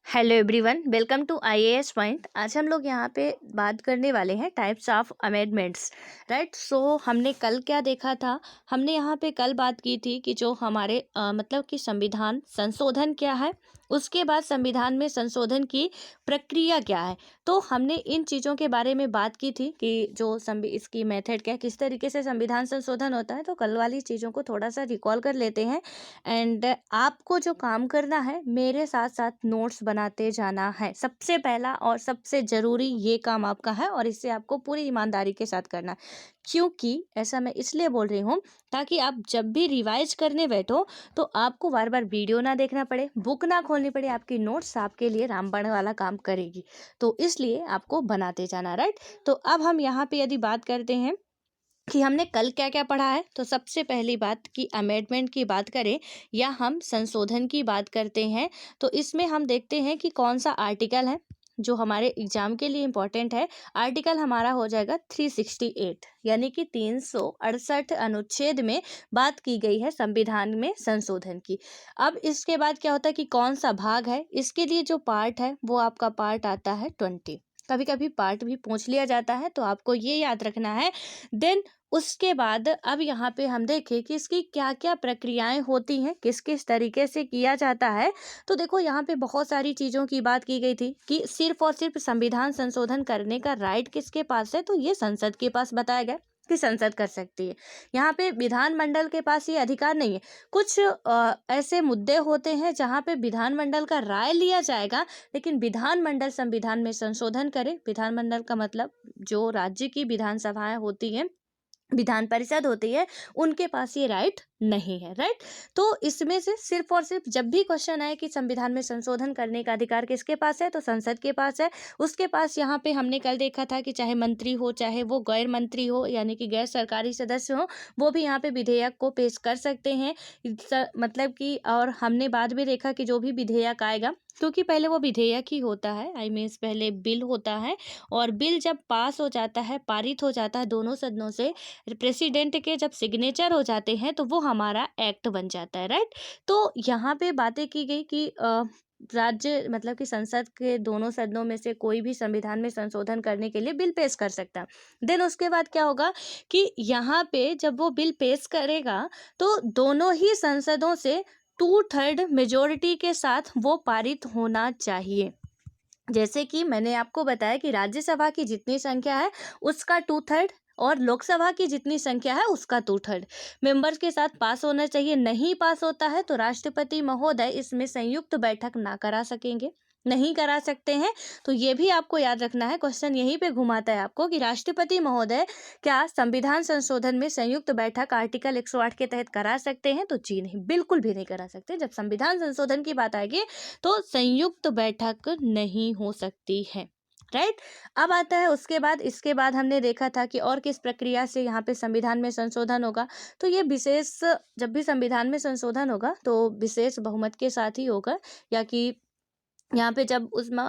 Hello everyone, welcome to IAS point. आज हम लोग यहाँ पे बात करने वाले हैं types of amendments. Right, so हमने कल क्या देखा था। हमने यहाँ पे कल बात की थी कि जो हमारे मतलब कि संविधान संशोधन क्या है, उसके बाद संविधान में संशोधन की प्रक्रिया क्या है। तो हमने इन चीज़ों के बारे में बात की थी कि जो इसकी मेथड क्या है, किस तरीके से संविधान संशोधन होता है। तो कल वाली चीज़ों को थोड़ा सा रिकॉल कर लेते हैं। एंड आपको जो काम करना है, मेरे साथ साथ नोट्स बनाते जाना है। सबसे पहला और सबसे ज़रूरी ये काम आपका है और इसे आपको पूरी ईमानदारी के साथ करना है। क्योंकि ऐसा मैं इसलिए बोल रही हूँ ताकि आप जब भी रिवाइज करने बैठो तो आपको बार बार वीडियो ना देखना पड़े, बुक ना खोलनी पड़े। आपकी नोट्स आपके लिए रामबाण वाला काम करेगी। तो इसलिए आपको बनाते जाना। राइट, तो अब हम यहाँ पे यदि बात करते हैं कि हमने कल क्या क्या पढ़ा है, तो सबसे पहली बात कि अमेंडमेंट की बात करें या हम संशोधन की बात करते हैं, तो इसमें हम देखते हैं कि कौन सा आर्टिकल है जो हमारे एग्जाम के लिए इम्पोर्टेंट है। आर्टिकल हमारा हो जाएगा 368, यानी कि 368 अनुच्छेद में बात की गई है संविधान में संशोधन की। अब इसके बाद क्या होता है कि कौन सा भाग है, इसके लिए जो पार्ट है वो आपका पार्ट आता है 20। कभी कभी पार्ट भी पूछ लिया जाता है, तो आपको ये याद रखना है। देन उसके बाद अब यहाँ पे हम देखें कि इसकी क्या क्या प्रक्रियाएं होती हैं, किस किस तरीके से किया जाता है। तो देखो, यहाँ पे बहुत सारी चीज़ों की बात की गई थी कि सिर्फ और सिर्फ संविधान संशोधन करने का राइट किसके पास है, तो ये संसद के पास बताया गया कि संसद कर सकती है। यहाँ पे विधानमंडल के पास ये अधिकार नहीं है। कुछ ऐसे मुद्दे होते हैं जहाँ पे विधानमंडल का राय लिया जाएगा, लेकिन विधानमंडल संविधान में संशोधन करे। विधानमंडल का मतलब जो राज्य की विधानसभाएं होती हैं, विधान परिषद होती है, उनके पास ये राइट नहीं है। राइट, तो इसमें से सिर्फ और सिर्फ जब भी क्वेश्चन आए कि संविधान में संशोधन करने का अधिकार किसके पास है, तो संसद के पास है। उसके पास यहाँ पे हमने कल देखा था कि चाहे मंत्री हो, चाहे वो गैर मंत्री हो, यानी कि गैर सरकारी सदस्य हो, वो भी यहाँ पे विधेयक को पेश कर सकते हैं। मतलब कि और हमने बाद में देखा कि जो भी विधेयक आएगा, क्योंकि पहले वो विधेयक ही होता है, आई मीन पहले बिल होता है, और बिल जब पास हो जाता है, पारित हो जाता है दोनों सदनों से, प्रेसिडेंट के जब सिग्नेचर हो जाते हैं, तो वो हमारा एक्ट बन जाता है। राइट, तो यहाँ पे बातें की गई कि राज्य मतलब कि संसद के दोनों सदनों में से कोई भी संविधान में संशोधन करने के लिए बिल पेश कर सकता है। देन उसके बाद क्या होगा कि यहाँ पे जब वो बिल पेश करेगा, तो दोनों ही संसदों से 2/3 मेजोरिटी के साथ वो पारित होना चाहिए। जैसे कि मैंने आपको बताया कि राज्यसभा की जितनी संख्या है उसका 2/3 और लोकसभा की जितनी संख्या है उसका 2/3 मेंबर्स के साथ पास होना चाहिए। नहीं पास होता है तो राष्ट्रपति महोदय इसमें संयुक्त बैठक ना करा सकेंगे, नहीं करा सकते हैं। तो ये भी आपको याद रखना है। क्वेश्चन यहीं पे घुमाता है आपको कि राष्ट्रपति महोदय क्या संविधान संशोधन में संयुक्त बैठक आर्टिकल 108 के तहत करा सकते हैं, तो जी नहीं, बिल्कुल भी नहीं करा सकते। जब संविधान संशोधन की बात आएगी तो संयुक्त बैठक नहीं हो सकती है। राइट, अब आता है उसके बाद, इसके बाद हमने देखा था कि और किस प्रक्रिया से यहाँ पे संविधान में संशोधन होगा। तो ये विशेष, जब भी संविधान में संशोधन होगा तो विशेष बहुमत के साथ ही होगा, या कि यहाँ पे जब उसमें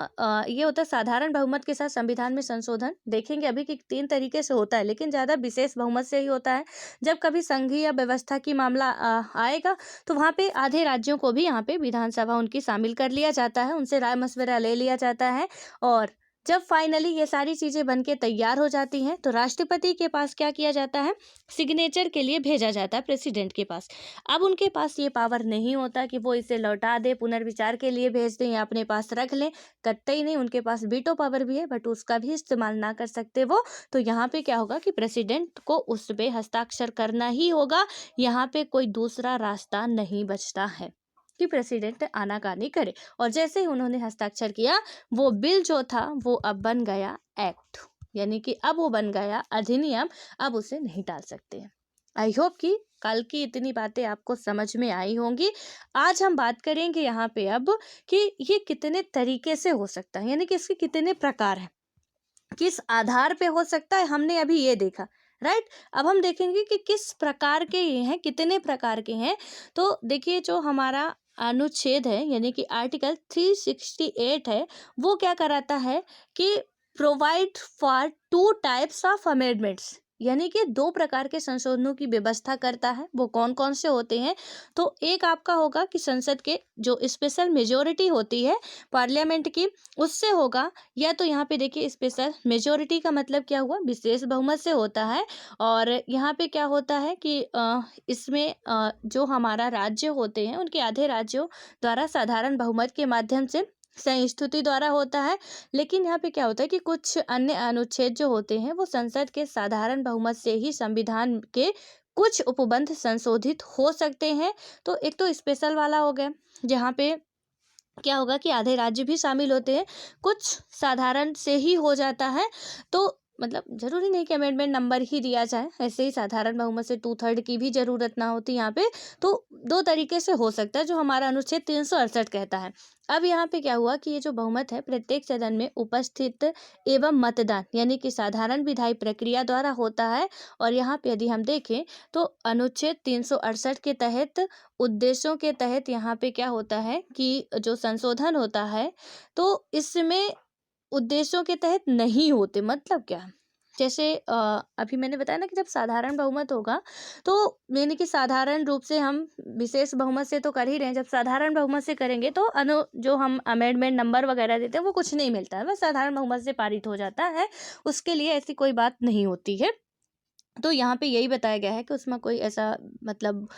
ये होता है साधारण बहुमत के साथ संविधान में संशोधन। देखेंगे अभी कि 3 तरीके से होता है, लेकिन ज़्यादा विशेष बहुमत से ही होता है। जब कभी संघीय व्यवस्था की मामला आएगा, तो वहाँ पे आधे राज्यों को भी यहाँ पे विधानसभा उनकी शामिल कर लिया जाता है, उनसे राय मशवरा ले लिया जाता है। और जब फाइनली ये सारी चीज़ें बन के तैयार हो जाती हैं, तो राष्ट्रपति के पास क्या किया जाता है, सिग्नेचर के लिए भेजा जाता है प्रेसिडेंट के पास। अब उनके पास ये पावर नहीं होता कि वो इसे लौटा दे, पुनर्विचार के लिए भेज दें या अपने पास रख लें। कतई नहीं, उनके पास वीटो पावर भी है, बट उसका भी इस्तेमाल ना कर सकते वो। तो यहाँ पे क्या होगा कि प्रेसिडेंट को उस पे हस्ताक्षर करना ही होगा। यहाँ पे कोई दूसरा रास्ता नहीं बचता है कि प्रेसिडेंट आनाकानी करे। और जैसे ही उन्होंने हस्ताक्षर किया, वो बिल जो था वो अब बन गया एक्ट, यानी कि अब वो बन गया अधिनियम। अब उसे नहीं टाल सकते। आई होप कि कल की इतनी बातें आपको समझ में आई होंगी। आज हम बात करेंगे यहाँ पे अब कि ये कितने तरीके से हो सकता है, यानी कि इसके कितने प्रकार हैं, किस आधार पे हो सकता है, हमने अभी ये देखा। राइट, अब हम देखेंगे कि किस प्रकार के ये हैं, कितने प्रकार के हैं। तो देखिए, जो हमारा अनुच्छेद है यानी कि आर्टिकल 368 है, वो क्या कराता है कि provide for 2 types of amendments. यानी कि 2 प्रकार के संशोधनों की व्यवस्था करता है। वो कौन कौन से होते हैं? तो एक आपका होगा कि संसद के जो स्पेशल मेजोरिटी होती है पार्लियामेंट की, उससे होगा, या तो यहाँ पे देखिए स्पेशल मेजोरिटी का मतलब क्या हुआ, विशेष बहुमत से होता है। और यहाँ पे क्या होता है कि इसमें जो हमारा राज्य होते हैं उनके आधे राज्यों द्वारा साधारण बहुमत के माध्यम से संस्तुति द्वारा होता है। लेकिन यहाँ पे क्या होता है कि कुछ अन्य अनुच्छेद जो होते हैं वो संसद के साधारण बहुमत से ही संविधान के कुछ उपबंध संशोधित हो सकते हैं। तो एक तो स्पेशल वाला हो गया, जहाँ पे क्या होगा कि आधे राज्य भी शामिल होते हैं, कुछ साधारण से ही हो जाता है। तो मतलब जरूरी नहीं कि अमेंडमेंट नंबर ही दिया जाए, ऐसे ही साधारण बहुमत से 2/3 की भी जरूरत ना होती यहाँ पे। तो 2 तरीके से हो सकता है, जो हमारा अनुच्छेद 368 कहता है। अब यहाँ पे क्या हुआ कि ये जो बहुमत है प्रत्येक सदन में उपस्थित एवं मतदान यानी कि साधारण विधायी प्रक्रिया द्वारा होता है। और यहाँ पे यदि हम देखें तो अनुच्छेद 368 के तहत उद्देश्यों के तहत यहाँ पे क्या होता है कि जो संशोधन होता है तो इसमें उद्देश्यों के तहत नहीं होते। मतलब क्या, जैसे अभी मैंने बताया ना कि जब साधारण बहुमत होगा तो यानी कि साधारण रूप से हम विशेष बहुमत से तो कर ही रहे हैं, जब साधारण बहुमत से करेंगे तो जो हम अमेंडमेंट नंबर वगैरह देते हैं वो कुछ नहीं मिलता है, बस साधारण बहुमत से पारित हो जाता है। उसके लिए ऐसी कोई बात नहीं होती है। तो यहाँ पे यही बताया गया है कि उसमें कोई ऐसा मतलब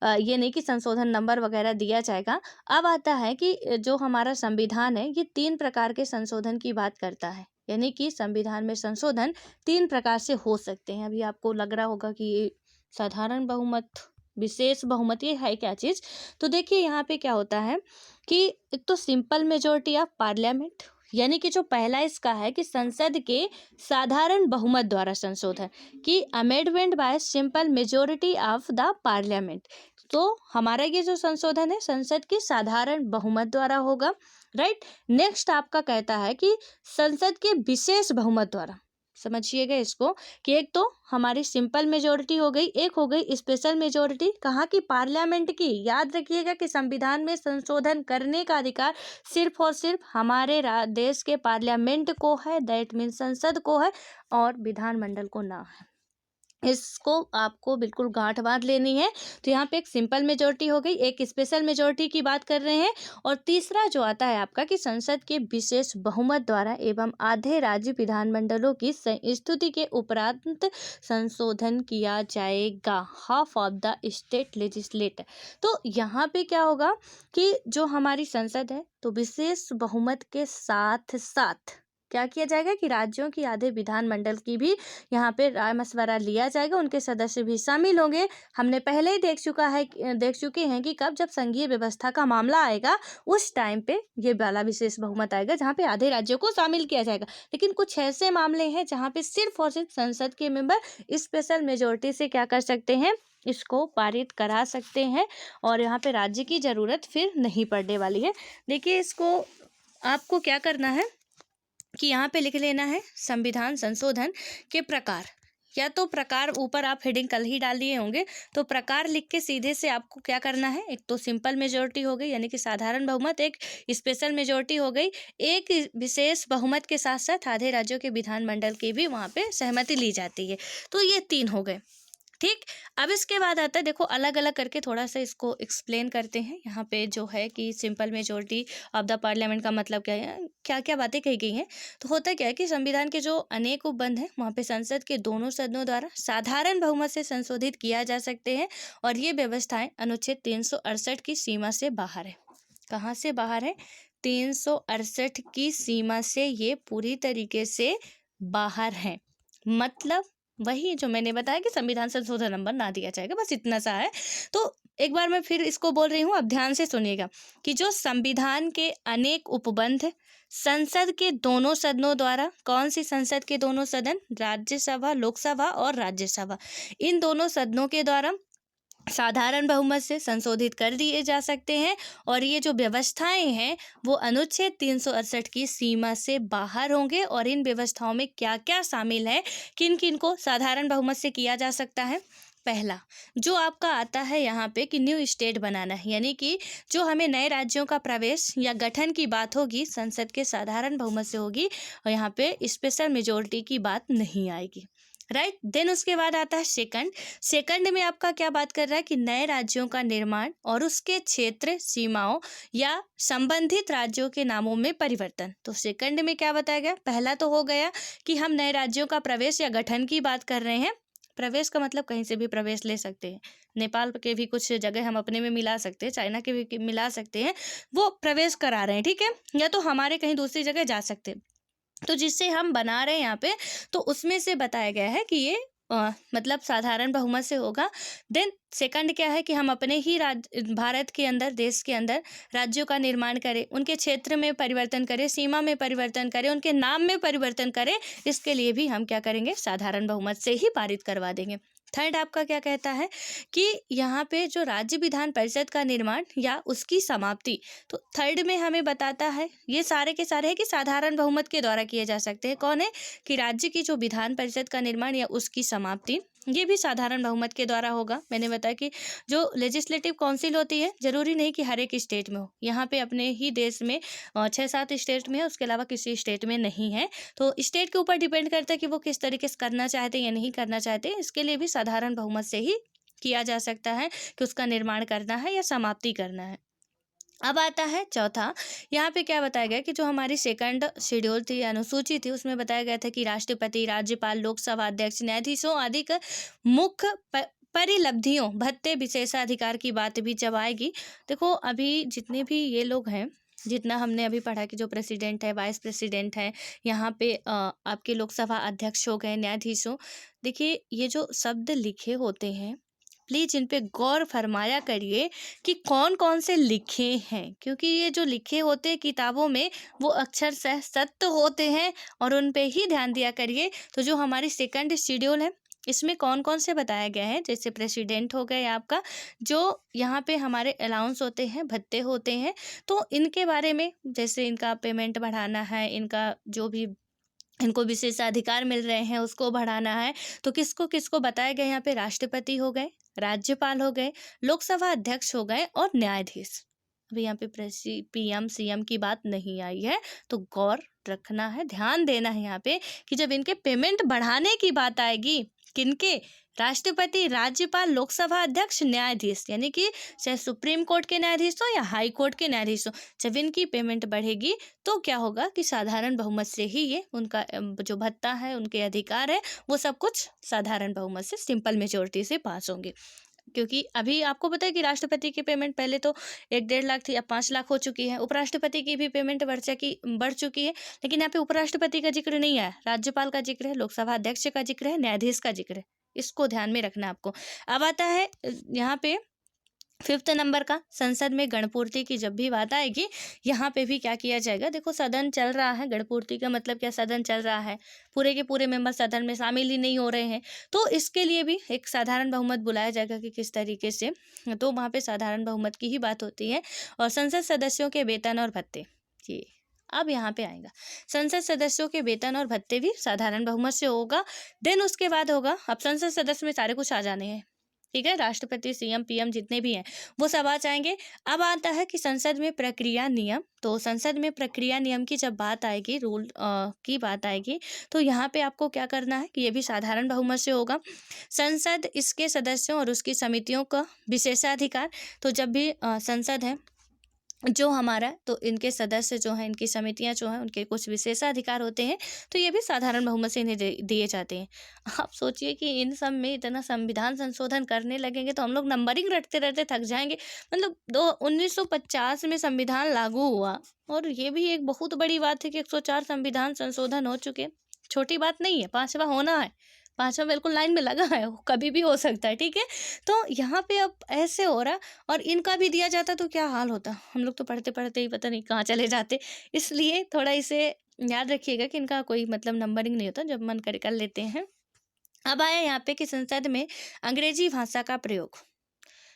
ये नहीं कि संशोधन नंबर वगैरह दिया जाएगा। अब आता है कि जो हमारा संविधान है ये 3 प्रकार के संशोधन की बात करता है, यानी कि संविधान में संशोधन 3 प्रकार से हो सकते हैं। अभी आपको लग रहा होगा कि ये साधारण बहुमत, विशेष बहुमत, ये है क्या चीज़? तो देखिए यहाँ पे क्या होता है कि एक तो सिंपल मेजोरिटी ऑफ पार्लियामेंट, यानी कि जो पहला इसका है कि संसद के साधारण बहुमत द्वारा संशोधन, कि amendment by simple majority of the parliament. तो हमारा ये जो संशोधन है संसद की साधारण बहुमत द्वारा होगा, राइट। नेक्स्ट आपका कहता है कि संसद के विशेष बहुमत द्वारा। समझिएगा इसको कि एक तो हमारी सिंपल मेजोरिटी हो गई, एक हो गई स्पेशल मेजोरिटी, कहाँ की, पार्लियामेंट की। याद रखिएगा कि संविधान में संशोधन करने का अधिकार सिर्फ और सिर्फ हमारे देश के पार्लियामेंट को है, दैट मीन्स संसद को है, और विधानमंडल को ना है। इसको आपको बिल्कुल गांठ बांध लेनी है। तो यहाँ पे एक सिंपल मेजोरिटी हो गई, एक स्पेशल मेजोरिटी की बात कर रहे हैं, और तीसरा जो आता है आपका कि संसद के विशेष बहुमत द्वारा एवं आधे राज्य विधानमंडलों की संस्तुति के उपरांत संशोधन किया जाएगा, half of the state legislator. तो यहाँ पे क्या होगा कि जो हमारी संसद है तो विशेष बहुमत के साथ साथ क्या किया जाएगा कि राज्यों की आधे विधानमंडल की भी यहाँ पे राय मशवरा लिया जाएगा, उनके सदस्य भी शामिल होंगे। हमने पहले ही देख चुके हैं कि कब, जब संघीय व्यवस्था का मामला आएगा उस टाइम पे ये वाला विशेष बहुमत आएगा जहाँ पे आधे राज्यों को शामिल किया जाएगा। लेकिन कुछ ऐसे मामले हैं जहाँ पे सिर्फ और सिर्फ संसद के मेंबर स्पेशल मेजोरिटी से क्या कर सकते हैं, इसको पारित करा सकते हैं, और यहाँ पे राज्य की जरूरत फिर नहीं पड़ने वाली है। देखिए इसको आपको क्या करना है कि यहाँ पे लिख लेना है संविधान संशोधन के प्रकार, या तो प्रकार ऊपर आप हेडिंग कल ही डाल दिए होंगे, तो प्रकार लिख के सीधे से आपको क्या करना है, एक तो सिंपल मेजोरिटी हो गई यानी कि साधारण बहुमत, एक स्पेशल मेजोरिटी हो गई, एक विशेष बहुमत के साथ साथ आधे राज्यों के विधानमंडल की भी वहाँ पे सहमति ली जाती है। तो ये 3 हो गए, ठीक। अब इसके बाद आता है, देखो अलग अलग करके थोड़ा सा इसको एक्सप्लेन करते हैं। यहाँ पे जो है कि simple majority of the parliament का मतलब क्या है, क्या क्या बातें कही गई हैं। तो होता क्या है कि संविधान के जो अनेक उपबंध हैं वहाँ पे संसद के दोनों सदनों द्वारा साधारण बहुमत से संशोधित किया जा सकते हैं, और ये व्यवस्थाएं अनुच्छेद 368 की सीमा से बाहर है। कहाँ से बाहर है? 368 की सीमा से ये पूरी तरीके से बाहर है। मतलब वही जो मैंने बताया कि संविधान संशोधन नंबर ना दिया जाएगा, बस इतना सा है। तो एक बार मैं फिर इसको बोल रही हूँ, अब ध्यान से सुनिएगा कि जो संविधान के अनेक उपबंध संसद के दोनों सदनों द्वारा, कौन सी संसद के दोनों सदन, राज्यसभा, लोकसभा और राज्यसभा, इन दोनों सदनों के द्वारा साधारण बहुमत से संशोधित कर दिए जा सकते हैं, और ये जो व्यवस्थाएं हैं वो अनुच्छेद 368 की सीमा से बाहर होंगे। और इन व्यवस्थाओं में क्या क्या शामिल है, किन किन को साधारण बहुमत से किया जा सकता है। पहला जो आपका आता है यहाँ पे कि न्यू स्टेट बनाना है, यानी कि जो हमें नए राज्यों का प्रवेश या गठन की बात होगी संसद के साधारण बहुमत से होगी, और यहाँ पे स्पेशल मेजोरिटी की बात नहीं आएगी, राइट। देन उसके बाद आता है सेकंड। सेकंड में आपका क्या बात कर रहा है कि नए राज्यों का निर्माण और उसके क्षेत्र सीमाओं या संबंधित राज्यों के नामों में परिवर्तन। तो सेकंड में क्या बताया गया, पहला तो हो गया कि हम नए राज्यों का प्रवेश या गठन की बात कर रहे हैं। प्रवेश का मतलब कहीं से भी प्रवेश ले सकते हैं, नेपाल के भी कुछ जगह हम अपने में मिला सकते हैं, चाइना के भी मिला सकते हैं, वो प्रवेश करा रहे हैं, ठीक है, या तो हमारे कहीं दूसरी जगह जा सकते हैं। तो जिससे हम बना रहे हैं यहाँ पे, तो उसमें से बताया गया है कि ये मतलब साधारण बहुमत से होगा। देन सेकंड क्या है कि हम अपने ही भारत के अंदर, देश के अंदर राज्यों का निर्माण करें, उनके क्षेत्र में परिवर्तन करें, सीमा में परिवर्तन करें, उनके नाम में परिवर्तन करें, इसके लिए भी हम क्या करेंगे, साधारण बहुमत से ही पारित करवा देंगे। थर्ड आपका क्या कहता है कि यहाँ पे जो राज्य विधान परिषद का निर्माण या उसकी समाप्ति, तो थर्ड में हमें बताता है ये सारे के सारे है कि साधारण बहुमत के द्वारा किए जा सकते हैं। कौन है कि राज्य की जो विधान परिषद का निर्माण या उसकी समाप्ति, ये भी साधारण बहुमत के द्वारा होगा। मैंने बताया कि जो लेजिस्लेटिव काउंसिल होती है, जरूरी नहीं कि हर एक स्टेट में हो, यहाँ पे अपने ही देश में 6-7 स्टेट में है, उसके अलावा किसी स्टेट में नहीं है। तो स्टेट के ऊपर डिपेंड करता है कि वो किस तरीके से करना चाहते हैं या नहीं करना चाहते। इसके लिए भी साधारण बहुमत से ही किया जा सकता है कि उसका निर्माण करना है या समाप्ति करना है। अब आता है चौथा। यहाँ पे क्या बताया गया कि जो हमारी सेकंड शेड्यूल थी, अनुसूची थी, उसमें बताया गया था कि राष्ट्रपति, राज्यपाल, लोकसभा अध्यक्ष, न्यायाधीशों आदि का मुख्य परिलब्धियों, भत्ते, विशेषाधिकार की बात भी जब आएगी। देखो अभी जितने भी ये लोग हैं, जितना हमने अभी पढ़ा कि जो प्रेसिडेंट है, वाइस प्रेसिडेंट है, यहाँ पे आपके लोकसभा अध्यक्ष हो गए, न्यायाधीश हो, देखिए ये जो शब्द लिखे होते हैं, प्लीज इन पे गौर फरमाया करिए कि कौन कौन से लिखे हैं, क्योंकि ये जो लिखे होते हैं किताबों में वो अक्षर सह सत्य होते हैं और उन पे ही ध्यान दिया करिए। तो जो हमारी सेकंड शेड्यूल है, इसमें कौन कौन से बताया गया है, जैसे प्रेसिडेंट हो गए आपका, जो यहाँ पे हमारे अलाउंस होते हैं, भत्ते होते हैं, तो इनके बारे में, जैसे इनका पेमेंट बढ़ाना है, इनका जो भी इनको विशेषाधिकार मिल रहे हैं उसको बढ़ाना है, तो किसको किसको बताया गया, यहाँ पे राष्ट्रपति हो गए, राज्यपाल हो गए, लोकसभा अध्यक्ष हो गए और न्यायाधीश। अभी यहाँ पे पीएम सीएम की बात नहीं आई है, तो गौर रखना है, ध्यान देना है यहाँ पे कि जब इनके पेमेंट बढ़ाने की बात आएगी, किनके, राष्ट्रपति, राज्यपाल, लोकसभा अध्यक्ष, न्यायाधीश, यानी कि चाहे सुप्रीम कोर्ट के न्यायाधीश हो या हाई कोर्ट के न्यायाधीश हो, जब इनकी पेमेंट बढ़ेगी तो क्या होगा कि साधारण बहुमत से ही ये उनका जो भत्ता है, उनके अधिकार है, वो सब कुछ साधारण बहुमत से, सिंपल मेजोरिटी से पास होंगे। क्योंकि अभी आपको पता है कि राष्ट्रपति की पेमेंट पहले तो 1-1.5 लाख थी, अब 5 लाख हो चुकी है। उपराष्ट्रपति की भी पेमेंट बढ़ चुकी है, लेकिन यहाँ पे उपराष्ट्रपति का जिक्र नहीं आया, राज्यपाल का जिक्र है, लोकसभा अध्यक्ष का जिक्र है, न्यायाधीश का जिक्र है। इसको ध्यान में रखना आपको। अब आता है यहाँ पे 5th नंबर का, संसद में गणपूर्ति की जब भी बात आएगी, यहाँ पे भी क्या किया जाएगा, देखो सदन चल रहा है, गणपूर्ति का मतलब क्या, सदन चल रहा है, पूरे के पूरे मेंबर सदन में शामिल ही नहीं हो रहे हैं, तो इसके लिए भी एक साधारण बहुमत बुलाया जाएगा कि किस तरीके से, तो वहाँ पे साधारण बहुमत की ही बात होती है। और संसद सदस्यों के वेतन और भत्ते, जी अब यहाँ पे आएगा, संसद सदस्यों के वेतन और भत्ते भी साधारण बहुमत से होगा। देन उसके बाद होगा, अब संसद सदस्य में सारे कुछ आ जाने हैं, ठीक है, राष्ट्रपति, सीएम, पीएम जितने भी हैं वो सब आ जाएंगे। अब आता है कि संसद में प्रक्रिया नियम, तो संसद में प्रक्रिया नियम की जब बात आएगी, रूल की बात आएगी, तो यहाँ पे आपको क्या करना है कि ये भी साधारण बहुमत से होगा। संसद, इसके सदस्यों और उसकी समितियों का विशेषाधिकार, तो जब भी संसद है जो हमारा, तो इनके सदस्य जो हैं, इनकी समितियां जो हैं, उनके कुछ विशेषाधिकार होते हैं, तो ये भी साधारण बहुमत से इन्हें दिए जाते हैं। आप सोचिए कि इन सब में इतना संविधान संशोधन करने लगेंगे तो हम लोग नंबरिंग रटते रटते थक जाएंगे। मतलब 1950 में संविधान लागू हुआ, और ये भी एक बहुत बड़ी बात है कि 104 संविधान संशोधन हो चुके, छोटी बात नहीं है, 5वां होना है, 5वां बिल्कुल लाइन में लगा है, कभी भी हो सकता है, ठीक है। तो यहाँ पे अब ऐसे हो रहा, और इनका भी दिया जाता तो क्या हाल होता, हम लोग तो पढ़ते पढ़ते ही पता नहीं कहाँ चले जाते। इसलिए थोड़ा इसे याद रखिएगा कि इनका कोई मतलब नंबरिंग नहीं होता, जब मन करे कर लेते हैं। अब आया यहाँ पे कि संसद में अंग्रेजी भाषा का प्रयोग,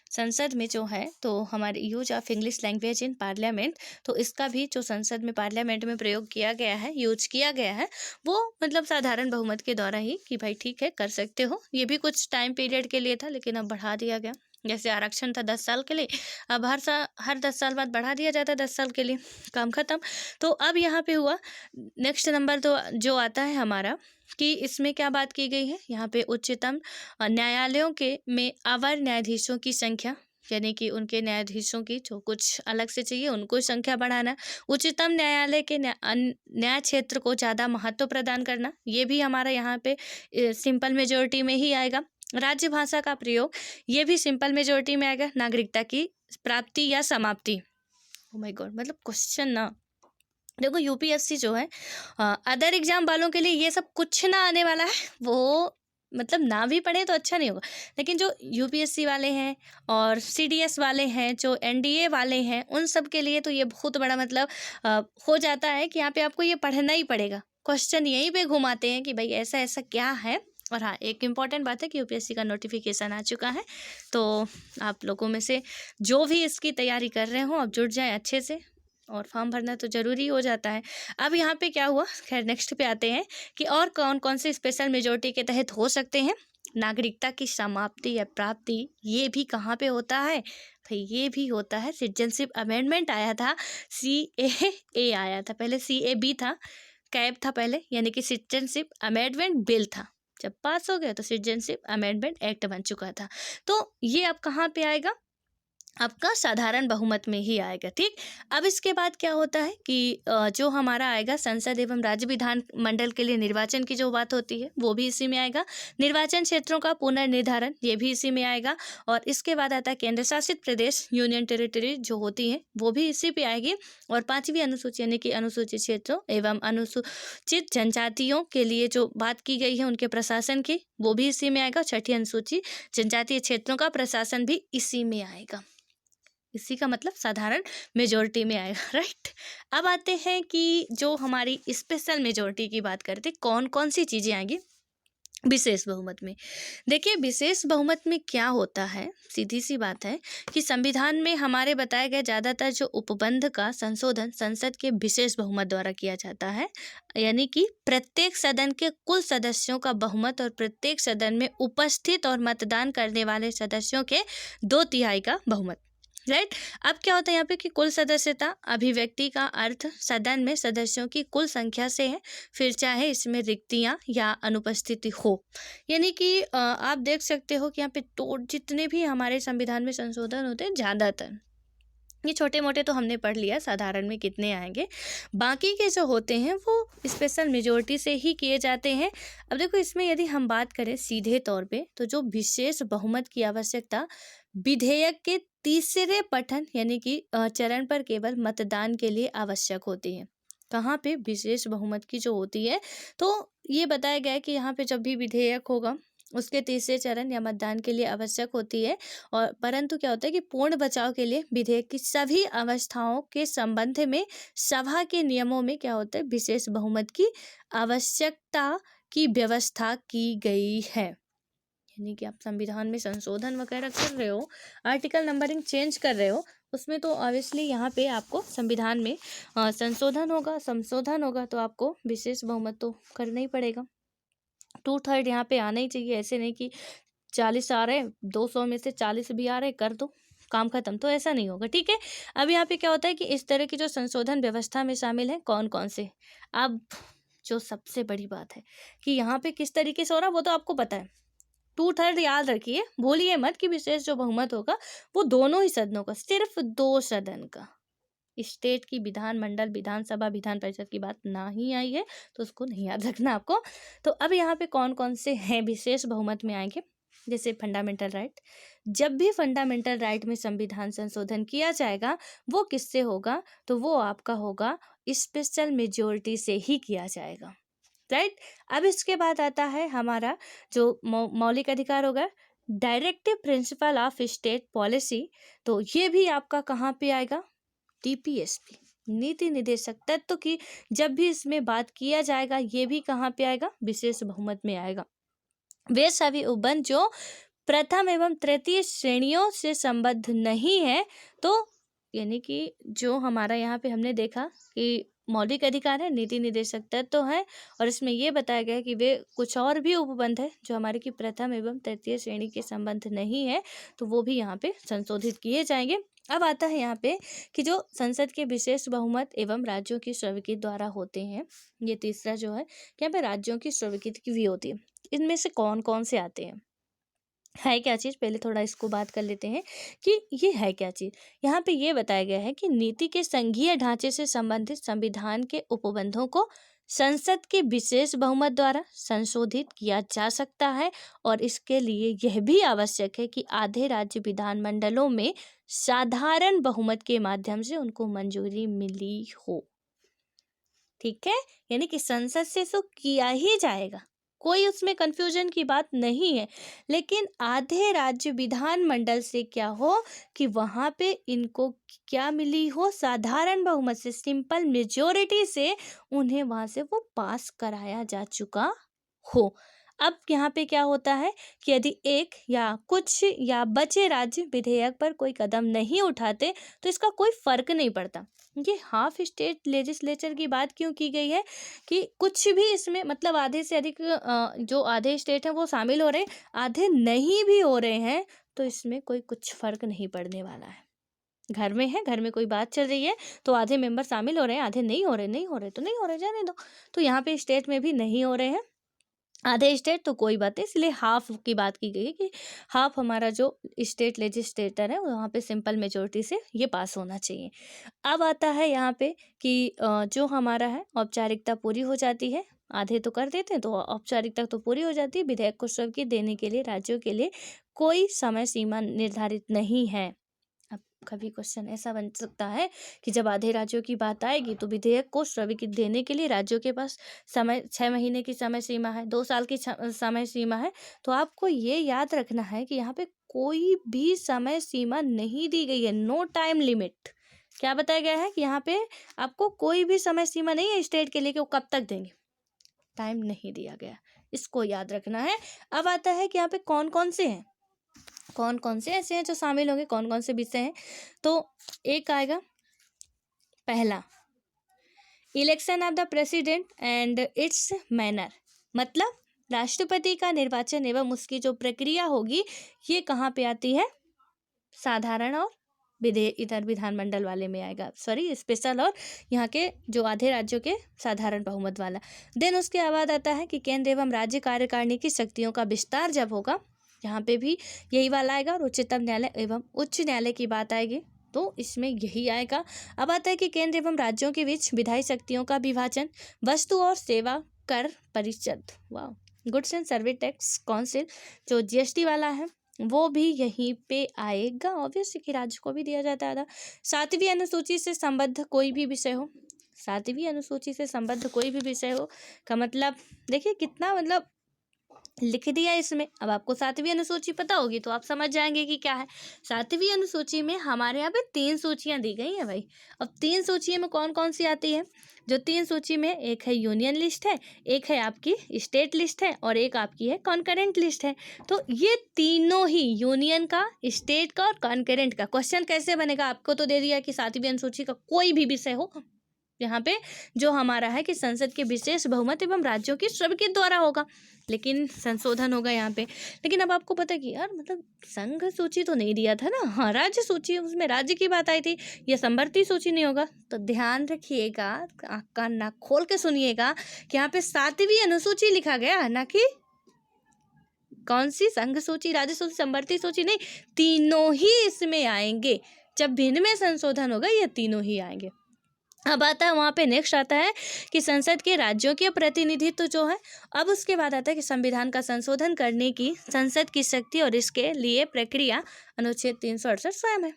संसद में जो है, तो हमारे use of English language in parliament, तो इसका भी जो संसद में, पार्लियामेंट में प्रयोग किया गया है, यूज किया गया है, वो मतलब साधारण बहुमत के द्वारा ही कि भाई ठीक है कर सकते हो। ये भी कुछ टाइम पीरियड के लिए था, लेकिन अब बढ़ा दिया गया, जैसे आरक्षण था 10 साल के लिए, अब हर 10 साल बाद बढ़ा दिया जाता है 10 साल के लिए, काम खत्म। तो अब यहाँ पे हुआ नेक्स्ट नंबर तो जो आता है हमारा कि इसमें क्या बात की गई है, यहाँ पे उच्चतम न्यायालयों के में अवर न्यायाधीशों की संख्या, यानी कि उनके न्यायाधीशों की जो कुछ अलग से चाहिए उनको संख्या बढ़ाना, उच्चतम न्यायालय के न्याय क्षेत्र को ज़्यादा महत्व प्रदान करना, ये भी हमारा यहाँ पे सिंपल मेजोरिटी में ही आएगा। राज्य भाषा का प्रयोग, ये भी सिंपल मेजोरिटी में आएगा। नागरिकता की प्राप्ति या समाप्ति, ओ माय गॉड, मतलब क्वेश्चन ना, देखो यूपीएससी जो है अदर एग्जाम वालों के लिए ये सब कुछ ना आने वाला है, वो मतलब ना भी पढ़े तो अच्छा नहीं होगा, लेकिन जो यूपीएससी वाले हैं और सीडीएस वाले हैं, जो एनडीए वाले हैं, उन सब के लिए तो ये बहुत बड़ा मतलब हो जाता है कि यहाँ पे आपको ये पढ़ना ही पड़ेगा। क्वेश्चन यहीं पे घुमाते हैं कि भाई ऐसा ऐसा क्या है। और हाँ, एक इम्पॉर्टेंट बात है कि यूपीएससी का नोटिफिकेशन आ चुका है, तो आप लोगों में से जो भी इसकी तैयारी कर रहे हो अब जुट जाए अच्छे से, और फॉर्म भरना तो ज़रूरी हो जाता है। अब यहाँ पे क्या हुआ, खैर नेक्स्ट पे आते हैं कि और कौन कौन से स्पेशल मेजोरिटी के तहत हो सकते हैं। नागरिकता की समाप्ति या प्राप्ति, ये भी कहाँ पे होता है भाई, ये भी होता है सिटीजनशिप अमेंडमेंट आया था, CAA आया था, पहले CAB था, कैब था पहले, यानी कि सिटीजनशिप अमेंडमेंट बिल था, जब पास हो गया तो सिटीजनशिप अमेंडमेंट एक्ट बन चुका था। तो ये अब कहाँ पे आएगा, आपका साधारण बहुमत में ही आएगा। ठीक, अब इसके बाद क्या होता है कि जो हमारा आएगा संसद एवं राज्य विधान मंडल के लिए निर्वाचन की जो बात होती है वो भी इसी में आएगा। निर्वाचन क्षेत्रों का पुनर्निर्धारण, ये भी इसी में आएगा। और इसके बाद आता है केंद्र शासित प्रदेश, यूनियन टेरिटरी जो होती हैं वो भी इसी पे आएगी। और 5वीं अनुसूची यानी कि अनुसूचित क्षेत्रों एवं अनुसूचित जनजातियों के लिए जो बात की गई है उनके प्रशासन की, वो भी इसी में आएगा। 6ठी अनुसूची जनजातीय क्षेत्रों का प्रशासन भी इसी में आएगा। इसी का मतलब साधारण मेजोरिटी में आएगा, राइट। अब आते हैं कि जो हमारी स्पेशल मेजोरिटी की बात करते, कौन कौन सी चीज़ें आएंगी विशेष बहुमत में। देखिए विशेष बहुमत में क्या होता है, सीधी सी बात है कि संविधान में हमारे बताए गए ज़्यादातर जो उपबंध का संशोधन संसद के विशेष बहुमत द्वारा किया जाता है, यानी कि प्रत्येक सदन के कुल सदस्यों का बहुमत और प्रत्येक सदन में उपस्थित और मतदान करने वाले सदस्यों के 2/3 का बहुमत, राइट। अब क्या होता है यहाँ पे कि कुल सदस्यता अभिव्यक्ति का अर्थ सदन में सदस्यों की कुल संख्या से है, फिर चाहे इसमें रिक्तियाँ या अनुपस्थिति हो। यानी कि आप देख सकते हो कि यहाँ पे तो जितने भी हमारे संविधान में संशोधन होते हैं, ज़्यादातर ये छोटे मोटे तो हमने पढ़ लिया, साधारण में कितने आएंगे, बाकी के जो होते हैं वो स्पेशल मेजोरिटी से ही किए जाते हैं। अब देखो इसमें यदि हम बात करें सीधे तौर पे, तो जो विशेष बहुमत की आवश्यकता विधेयक के तीसरे पठन यानी कि चरण पर केवल मतदान के लिए आवश्यक होती है। कहाँ पे विशेष बहुमत की जो होती है, तो ये बताया गया है कि यहाँ पे जब भी विधेयक होगा उसके तीसरे चरण या मतदान के लिए आवश्यक होती है। और परंतु क्या होता है कि पूर्ण बचाव के लिए विधेयक की सभी अवस्थाओं के संबंध में सभा के नियमों में क्या होता है, विशेष बहुमत की आवश्यकता की व्यवस्था की गई है। यानी कि आप संविधान में संशोधन वगैरह कर रहे हो, आर्टिकल नंबरिंग चेंज कर रहे हो, उसमें तो ऑब्वियसली यहाँ पे आपको संविधान में संशोधन होगा तो आपको विशेष बहुमत तो करना ही पड़ेगा। 2/3 यहाँ पे आना ही चाहिए, ऐसे नहीं कि 40 आ रहे 200 में से 40 भी आ रहे कर दो काम खत्म, तो ऐसा नहीं होगा। ठीक है, अब यहाँ पे क्या होता है कि इस तरह की जो संशोधन व्यवस्था में शामिल है कौन कौन से। अब जो सबसे बड़ी बात है कि यहाँ पे किस तरीके से हो रहा है वो तो आपको पता है। 2/3 याद रखिए, भूलिए मत कि विशेष जो बहुमत होगा वो दोनों ही सदनों का, सिर्फ 2 सदन का। स्टेट की विधानमंडल, विधानसभा, विधान परिषद की बात ना ही आई है तो उसको नहीं याद रखना आपको। तो अब यहाँ पे कौन कौन से हैं विशेष बहुमत में आएंगे, जैसे फंडामेंटल राइट। जब भी फंडामेंटल राइट में संविधान संशोधन किया जाएगा वो किससे होगा, तो वो आपका होगा स्पेशल मेजोरिटी से ही किया जाएगा, राइट। अब इसके बाद आता है हमारा जो मौलिक अधिकार होगा, directive principle of state policy, तो ये भी आपका कहाँ पे आएगा, DPSP, नीति निदेशक तत्व की जब भी इसमें बात किया जाएगा ये भी कहाँ पे आएगा, विशेष बहुमत में आएगा। वे सभी उपबंध जो प्रथम एवं तृतीय श्रेणियों से संबद्ध नहीं है तो यानी कि जो हमारा यहाँ पे हमने देखा कि मौलिक अधिकार है, नीति निर्देशक तत्व है, और इसमें ये बताया गया है कि वे कुछ और भी उपबंध है जो हमारे की प्रथम एवं तृतीय श्रेणी के संबंध नहीं है, तो वो भी यहाँ पे संशोधित किए जाएंगे। अब आता है यहाँ पे कि जो संसद के विशेष बहुमत एवं राज्यों की स्वीकृति द्वारा होते हैं, ये तीसरा जो है यहाँ पे राज्यों की स्वीकृति की भी होती है। इनमें से कौन कौन से आते हैं, है क्या चीज़, पहले थोड़ा इसको बात कर लेते हैं कि ये है क्या चीज़। यहाँ पे ये बताया गया है कि नीति के संघीय ढांचे से संबंधित संविधान के उपबंधों को संसद के विशेष बहुमत द्वारा संशोधित किया जा सकता है, और इसके लिए यह भी आवश्यक है कि आधे राज्य विधानमंडलों में साधारण बहुमत के माध्यम से उनको मंजूरी मिली हो। ठीक है, यानी कि संसद से तो किया ही जाएगा, कोई उसमें कंफ्यूजन की बात नहीं है, लेकिन आधे राज्य विधानमंडल से क्या हो कि वहां पे इनको क्या मिली हो, साधारण बहुमत से, सिंपल मेजोरिटी से उन्हें वहां से वो पास कराया जा चुका हो। अब यहाँ पे क्या होता है कि यदि एक या कुछ या बचे राज्य विधेयक पर कोई कदम नहीं उठाते तो इसका कोई फर्क नहीं पड़ता। ये हाफ स्टेट लेजिस्लेचर की बात क्यों की गई है कि कुछ भी इसमें मतलब आधे से अधिक जो आधे स्टेट हैं वो शामिल हो रहे हैं, आधे नहीं भी हो रहे हैं, तो इसमें कोई कुछ फर्क नहीं पड़ने वाला है। घर में है, घर में कोई बात चल रही है तो आधे मेंबर शामिल हो रहे हैं, आधे नहीं हो रहे, नहीं हो रहे तो नहीं हो रहे, जाने दो। तो यहाँ पे स्टेट में भी नहीं हो रहे हैं आधे स्टेट, तो कोई बात नहीं, इसलिए हाफ की बात की गई है कि हाफ हमारा जो स्टेट लेजिस्लेटर है वहाँ पे सिंपल मेजोरिटी से ये पास होना चाहिए। अब आता है यहाँ पे कि जो हमारा है औपचारिकता पूरी हो जाती है, आधे तो कर देते हैं तो औपचारिकता तो पूरी हो जाती है। विधेयक को स्वीकृति देने के लिए राज्यों के लिए कोई समय सीमा निर्धारित नहीं है। अब कभी क्वेश्चन ऐसा बन सकता है कि जब आधे राज्यों की बात आएगी तो विधेयक को स्वीकृति देने के लिए राज्यों के पास समय 6 महीने की समय सीमा है, 2 साल की समय सीमा है। तो आपको ये याद रखना है कि यहाँ पे कोई भी समय सीमा नहीं दी गई है, नो टाइम लिमिट। क्या बताया गया है कि यहाँ पे आपको कोई भी समय सीमा नहीं है स्टेट के लिए कि वो कब तक देंगे, टाइम नहीं दिया गया, इसको याद रखना है। अब आता है कि यहाँ पे कौन कौन से हैं, कौन कौन से ऐसे हैं जो शामिल होंगे, कौन कौन से विषय हैं। तो एक आएगा पहला, election of the president and it's manner, मतलब राष्ट्रपति का निर्वाचन एवं उसकी जो प्रक्रिया होगी ये कहाँ पे आती है, साधारण और इधर विधानमंडल वाले में आएगा, सॉरी स्पेशल और यहाँ के जो आधे राज्यों के साधारण बहुमत वाला। देन उसके बाद आता है कि केंद्र एवं राज्य कार्यकारिणी की शक्तियों का विस्तार जब होगा, यहाँ पे भी यही वाला आएगा, और उच्चतम न्यायालय एवं उच्च न्यायालय की बात आएगी तो इसमें यही आएगा। अब आता है कि केंद्र एवं राज्यों के बीच विधायी शक्तियों का विभाजन, वस्तु और सेवा कर परिषद, वाह, goods and service tax council जो जीएसटी वाला है वो भी यहीं पे आएगा, ऑब्वियसली कि राज्य को भी दिया जाता है। 7वीं अनुसूची से संबद्ध कोई भी विषय हो, 7वीं अनुसूची से संबद्ध कोई भी विषय हो का मतलब देखिए कितना मतलब लिख दिया इसमें। अब आपको 7वीं अनुसूची पता होगी तो आप समझ जाएंगे कि क्या है। 7वीं अनुसूची में हमारे यहाँ पे 3 सूचियाँ दी गई हैं भाई। अब 3 सूचियों में कौन कौन सी आती है, जो 3 सूची में एक है यूनियन लिस्ट है, एक है आपकी स्टेट लिस्ट है, और एक आपकी है कॉन्करेंट लिस्ट है। तो ये तीनों ही यूनियन का, स्टेट का और कॉन्करेंट का क्वेश्चन कैसे बनेगा, आपको तो दे दिया कि 7वीं अनुसूची का कोई भी विषय हो, यहाँ पे जो हमारा है कि संसद के विशेष बहुमत एवं राज्यों की स्वीकृति द्वारा होगा, लेकिन संशोधन होगा यहाँ पे। लेकिन अब आपको पता है कि यार मतलब संघ सूची तो नहीं दिया था ना, हाँ राज्य सूची, उसमें राज्य की बात आई थी, ये संवर्ती सूची नहीं होगा। तो ध्यान रखिएगा, आँख कान नाक खोल के सुनिएगा कि यहाँ पे 7वीं अनुसूची लिखा गया, ना कि कौन सी संघ सूची, राज्य सूची, संवर्ती सूची नहीं, तीनों ही इसमें आएंगे। जब भिन्न में संशोधन होगा ये तीनों ही आएंगे। अब आता है वहाँ पे नेक्स्ट आता है कि संसद के राज्यों के प्रतिनिधित्व जो है। अब उसके बाद आता है कि संविधान का संशोधन करने की संसद की शक्ति और इसके लिए प्रक्रिया अनुच्छेद 368 स्वयं है।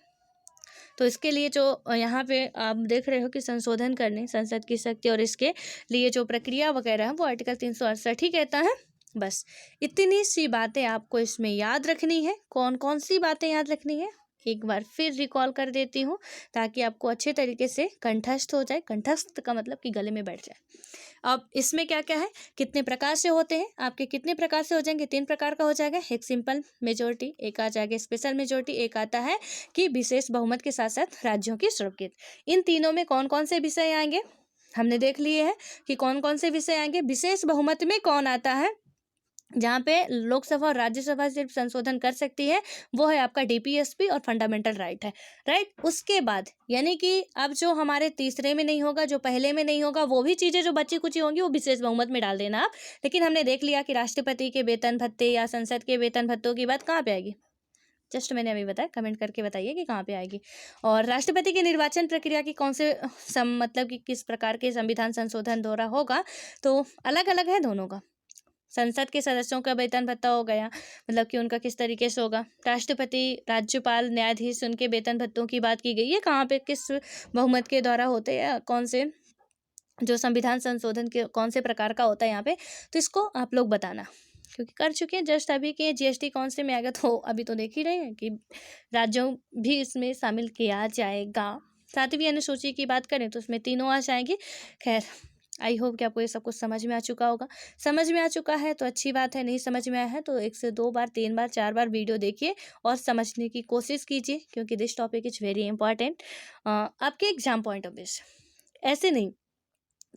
तो इसके लिए जो यहाँ पे आप देख रहे हो कि संशोधन करने, संसद की शक्ति और इसके लिए जो प्रक्रिया वगैरह है वो आर्टिकल 368 ही कहता है। बस इतनी सी बातें आपको इसमें याद रखनी है। कौन कौन सी बातें याद रखनी है, एक बार फिर रिकॉल कर देती हूँ ताकि आपको अच्छे तरीके से कंठस्थ हो जाए। कंठस्थ का मतलब कि गले में बैठ जाए। अब इसमें क्या क्या है, कितने प्रकार से होते हैं, आपके कितने प्रकार से हो जाएंगे, 3 प्रकार का हो जाएगा। एक सिंपल मेजोरिटी, एक आ जाएगा स्पेशल मेजोरिटी, एक आता है कि विशेष बहुमत के साथ साथ राज्यों की स्वीकृत। इन तीनों में कौन कौन से विषय आएंगे हमने देख लिए हैं कि कौन कौन से विषय आएंगे। विशेष बहुमत में कौन आता है, जहाँ पे लोकसभा और राज्यसभा सिर्फ संशोधन कर सकती है, वो है आपका डीपीएसपी और फंडामेंटल राइट है, राइट। उसके बाद यानी कि अब जो हमारे तीसरे में नहीं होगा, जो पहले में नहीं होगा, वो भी चीज़ें जो बची कुची होंगी वो विशेष बहुमत में डाल देना आप। लेकिन हमने देख लिया कि राष्ट्रपति के वेतन भत्ते या संसद के वेतन भत्तों की बात कहाँ पे आएगी, जस्ट मैंने अभी बताया, कमेंट करके बताइए कि कहाँ पे आएगी। और राष्ट्रपति की निर्वाचन प्रक्रिया की कौन से मतलब कि किस प्रकार के संविधान संशोधन द्वारा होगा, तो अलग अलग है दोनों का। संसद के सदस्यों का वेतन भत्ता हो गया, मतलब कि उनका किस तरीके से होगा। राष्ट्रपति, राज्यपाल, न्यायाधीश, उनके वेतन भत्तों की बात की गई है, कहाँ पे किस बहुमत के द्वारा होते हैं, कौन से जो संविधान संशोधन के कौन से प्रकार का होता है यहाँ पे, तो इसको आप लोग बताना, क्योंकि कर चुके हैं जस्ट अभी के। जीएसटी कौन से में आ गया, तो अभी तो देख ही रहे हैं कि राज्यों भी इसमें शामिल किया जाएगा। 7वीं अनुसूची की बात करें तो उसमें तीनों आ जाएंगे। खैर, आई होप कि आपको ये सब कुछ समझ में आ चुका होगा। समझ में आ चुका है तो अच्छी बात है, नहीं समझ में आया है तो 1 से 2 बार, 3 बार, 4 बार वीडियो देखिए और समझने की कोशिश कीजिए, क्योंकि this topic is very important आपके एग्जाम पॉइंट ऑफ व्यू से, ऐसे नहीं,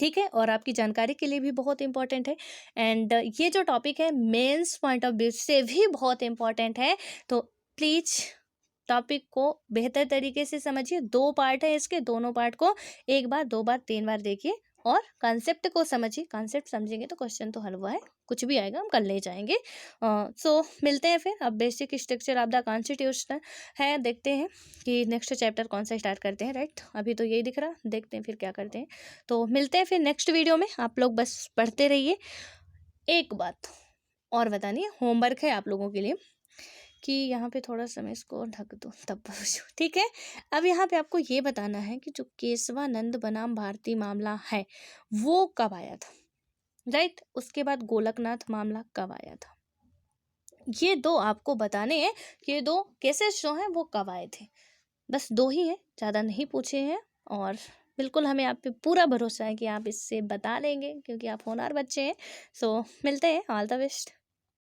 ठीक है, और आपकी जानकारी के लिए भी बहुत इंपॉर्टेंट है। एंड ये जो टॉपिक है मेंस पॉइंट ऑफ व्यू से भी बहुत इंपॉर्टेंट है, तो प्लीज़ टॉपिक को बेहतर तरीके से समझिए। 2 पार्ट है इसके, दोनों पार्ट को 1 बार, 2 बार, 3 बार देखिए और कॉन्सेप्ट को समझिए। कॉन्सेप्ट समझेंगे तो क्वेश्चन तो हलवा है, कुछ भी आएगा हम कर ले जाएंगे। सो मिलते हैं फिर। अब basic structure of the constitution है, देखते हैं कि नेक्स्ट चैप्टर कौन सा स्टार्ट करते हैं, राइट। अभी तो यही दिख रहा, देखते हैं फिर क्या करते हैं। तो मिलते हैं फिर नेक्स्ट वीडियो में। आप लोग बस पढ़ते रहिए। एक बात और बतानी है, होमवर्क है आप लोगों के लिए कि यहाँ पे थोड़ा समय इसको ढक दो तब पूछो, ठीक है। अब यहाँ पे आपको ये बताना है कि जो केशवानंद बनाम भारती मामला है वो कब आया था, राइट। उसके बाद गोलकनाथ मामला कब आया था, ये 2 आपको बताने हैं। ये 2 केसेस जो हैं वो कब आए थे, बस 2 ही हैं, ज़्यादा नहीं पूछे हैं। और बिल्कुल हमें आप पे पूरा भरोसा है कि आप इससे बता लेंगे, क्योंकि आप होनहार बच्चे हैं। सो मिलते हैं, ऑल द बेस्ट।